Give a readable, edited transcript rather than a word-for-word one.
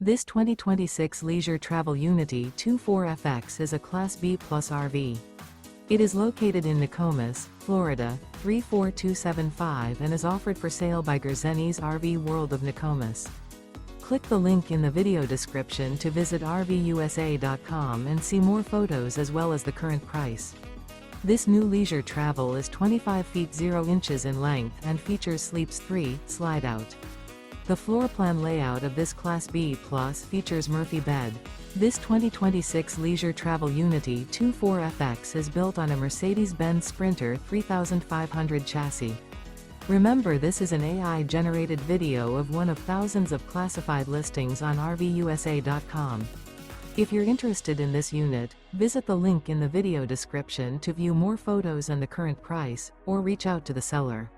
This 2026 Leisure Travel Unity 24FX is a Class B Plus RV. It is located in Nokomis, Florida, 34275 and is offered for sale by Gerzeny's RV World of Nokomis. Click the link in the video description to visit RVUSA.com and see more photos as well as the current price. This new leisure travel is 25 feet 0 inches in length and features Sleeps 3 Slideout. The floor plan layout of this Class B Plus features Murphy bed. This 2026 Leisure Travel Unity 24FX is built on a Mercedes-Benz Sprinter 3500 chassis. Remember, this is an AI-generated video of one of thousands of classified listings on RVUSA.com. If you're interested in this unit, visit the link in the video description to view more photos and the current price, or reach out to the seller.